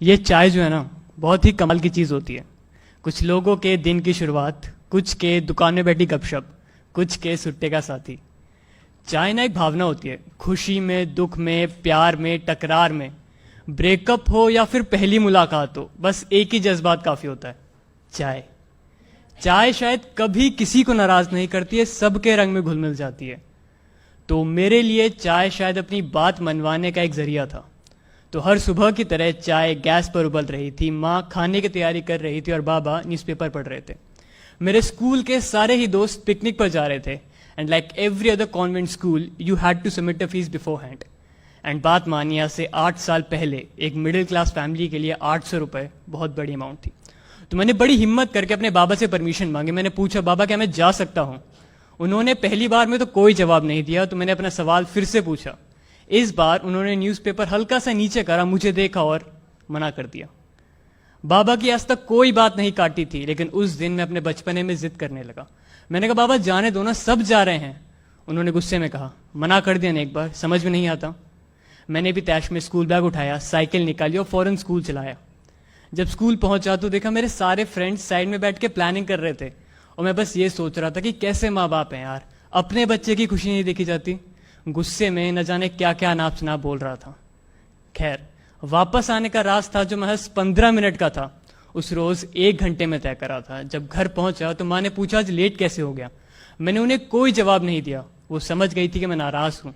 ये चाय जो है ना, बहुत ही कमाल की चीज़ होती है। कुछ लोगों के दिन की शुरुआत, कुछ के दुकान में बैठी गपशप, कुछ के सुट्टे का साथी। चाय ना एक भावना होती है। खुशी में, दुख में, प्यार में, टकरार में, ब्रेकअप हो या फिर पहली मुलाकात हो, बस एक ही जज्बात काफ़ी होता है, चाय। चाय शायद कभी किसी को नाराज़ नहीं करती है, सबके रंग में घुल मिल जाती है। तो मेरे लिए चाय शायद अपनी बात मनवाने का एक जरिया था। तो हर सुबह की तरह चाय गैस पर उबल रही थी, माँ खाने की तैयारी कर रही थी और बाबा न्यूज़पेपर पढ़ रहे थे। मेरे स्कूल के सारे ही दोस्त पिकनिक पर जा रहे थे and like every other convent school you had to submit a fees beforehand. And बात मानिए, से 8 साल पहले एक मिडिल क्लास फैमिली के लिए 800 रुपये बहुत बड़ी अमाउंट थी। तो मैंने बड़ी हिम्मत करके अपने बाबा से परमिशन मांगी। मैंने पूछा, बाबा क्या मैं जा सकता हूँ? उन्होंने पहली बार में तो कोई जवाब नहीं दिया। तो मैंने अपना सवाल फिर से पूछा। इस बार उन्होंने न्यूज़पेपर हल्का सा नीचे करा, मुझे देखा और मना कर दिया। बाबा की आज तक कोई बात नहीं काटी थी, लेकिन उस दिन मैं अपने बचपने में जिद करने लगा। मैंने कहा, बाबा जाने दो ना, सब जा रहे हैं। उन्होंने गुस्से में कहा, मना कर दिया ना एक बार, समझ में नहीं आता? मैंने भी तैश में स्कूल बैग उठाया, साइकिल निकाली और फौरन स्कूल चलाया। जब स्कूल पहुंचा तो देखा मेरे सारे फ्रेंड्स साइड में बैठ के प्लानिंग कर रहे थे और मैं बस ये सोच रहा था कि कैसे माँ बाप हैं यार, अपने बच्चे की खुशी नहीं देखी जाती। गुस्से में न जाने क्या क्या नाप शनाप बोल रहा था। खैर, वापस आने का रास्ता जो महज 15 मिनट का था, उस रोज 1 घंटे में तय करा था। जब घर पहुंचा तो माँ ने पूछा, आज लेट कैसे हो गया? मैंने उन्हें कोई जवाब नहीं दिया। वो समझ गई थी कि मैं नाराज हूं।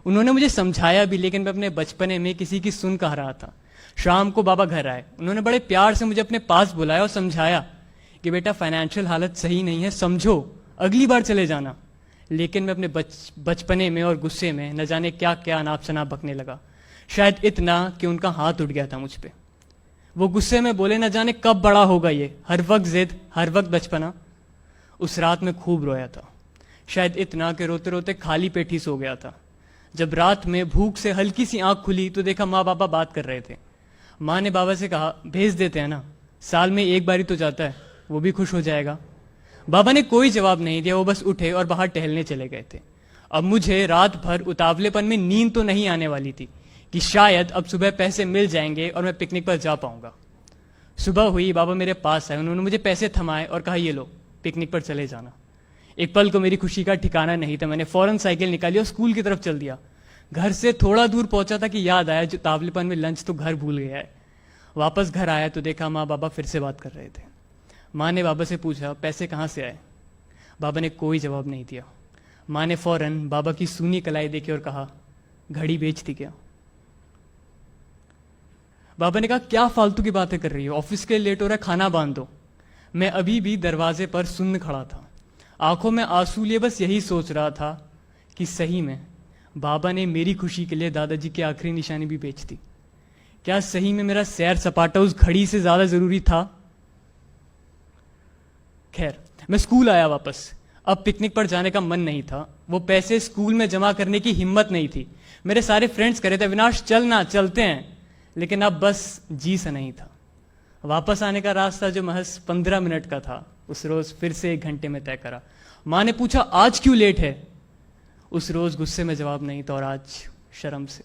उन्होंने मुझे समझाया भी, लेकिन मैं अपने बचपने में किसी की सुन कह रहा था। शाम को बाबा घर आए। उन्होंने बड़े प्यार से मुझे अपने पास बुलाया और समझाया कि बेटा फाइनेंशियल हालत सही नहीं है, समझो, अगली बार चले जाना। लेकिन मैं अपने बचपने में और गुस्से में न जाने क्या क्या अनाप शनाप बकने लगा। शायद इतना कि उनका हाथ उठ गया था मुझ पे। वो गुस्से में बोले, न जाने कब बड़ा होगा ये, हर वक्त जिद, हर वक्त बचपना। उस रात में खूब रोया था, शायद इतना कि रोते रोते खाली पेट ही सो गया था। जब रात में भूख से हल्की सी आंख खुली तो देखा माँ बाबा बात कर रहे थे। माँ ने बाबा से कहा, भेज देते हैं ना, साल में एक बार ही तो जाता है, वो भी खुश हो जाएगा। बाबा ने कोई जवाब नहीं दिया, वो बस उठे और बाहर टहलने चले गए थे। अब मुझे रात भर उतावलेपन में नींद तो नहीं आने वाली थी कि शायद अब सुबह पैसे मिल जाएंगे और मैं पिकनिक पर जा पाऊंगा। सुबह हुई, बाबा मेरे पास आए, उन्होंने मुझे पैसे थमाए और कहा, ये लो, पिकनिक पर चले जाना। एक पल को मेरी खुशी का ठिकाना नहीं था। मैंने फौरन साइकिल निकाली और स्कूल की तरफ चल दिया। घर से थोड़ा दूर पहुंचा था कि याद आया, जो उतावलेपन में लंच तो घर भूल गया है। वापस घर आया तो देखा माँ बाबा फिर से बात कर रहे थे। माँ ने बाबा से पूछा, पैसे कहाँ से आए? बाबा ने कोई जवाब नहीं दिया। माँ ने फौरन बाबा की सूनी कलाई देखी और कहा, घड़ी बेच दी क्या? बाबा ने कहा, क्या फालतू की बातें कर रही हो, ऑफिस के लिए लेट हो रहा है, खाना बांध दो। मैं अभी भी दरवाजे पर सुन्न खड़ा था, आंखों में आंसू लिए बस यही सोच रहा था कि सही में बाबा ने मेरी खुशी के लिए दादाजी की आखिरी निशानी भी बेच दी। क्या सही में मेरा सैर सपाटा उस घड़ी से ज्यादा जरूरी था? खैर, मैं स्कूल आया वापस। अब पिकनिक पर जाने का मन नहीं था। वो पैसे स्कूल में जमा करने की हिम्मत नहीं थी। मेरे सारे फ्रेंड्स कह रहे थे, अविनाश चलना, चलते हैं, लेकिन अब बस जी सा नहीं था। वापस आने का रास्ता जो महज 15 मिनट का था, उस रोज फिर से 1 घंटे में तय करा। माँ ने पूछा, आज क्यों लेट है? उस रोज गुस्से में जवाब नहीं था और आज शर्म से।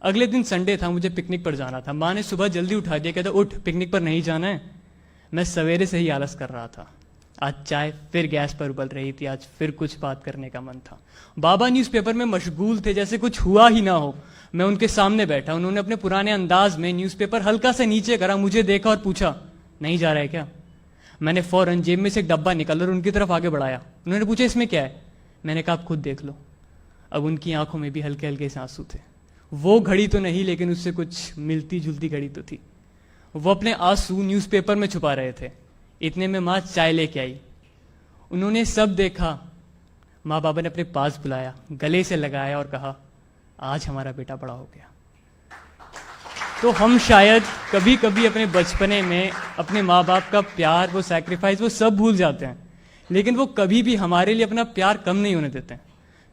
अगले दिन संडे था, मुझे पिकनिक पर जाना था। माँ ने सुबह जल्दी उठा दिया, कहता, उठ, पिकनिक पर नहीं जाना है। मैं सवेरे से ही आलस कर रहा था। आज चाय फिर गैस पर उबल रही थी, आज फिर कुछ बात करने का मन था। बाबा न्यूज़पेपर में मशगूल थे, जैसे कुछ हुआ ही ना हो। मैं उनके सामने बैठा। उन्होंने अपने पुराने अंदाज में न्यूज़पेपर हल्का से नीचे करा, मुझे देखा और पूछा, नहीं जा रहा है क्या? मैंने फौरन जेब में से एक डब्बा निकाला और उनकी तरफ आगे बढ़ाया। उन्होंने पूछा, इसमें क्या है? मैंने कहा, आप खुद देख लो। अब उनकी आंखों में भी हल्के हल्के से आंसू थे। वो घड़ी तो नहीं, लेकिन उससे कुछ मिलती जुलती घड़ी तो थी। वो अपने आंसू न्यूज़पेपर में छुपा रहे थे। इतने में माँ चाय लेके आई। उन्होंने सब देखा। माँ बाबा ने अपने पास बुलाया, गले से लगाया और कहा, आज हमारा बेटा बड़ा हो गया। तो हम शायद कभी कभी अपने बचपने में अपने माँ बाप का प्यार, वो सैक्रिफाइस, वो सब भूल जाते हैं, लेकिन वो कभी भी हमारे लिए अपना प्यार कम नहीं होने देते हैं।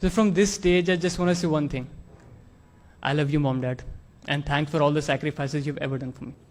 So from this stage, I just want to say one thing. I love you, Mom, Dad, and thanks for all the sacrifices you've ever done for me.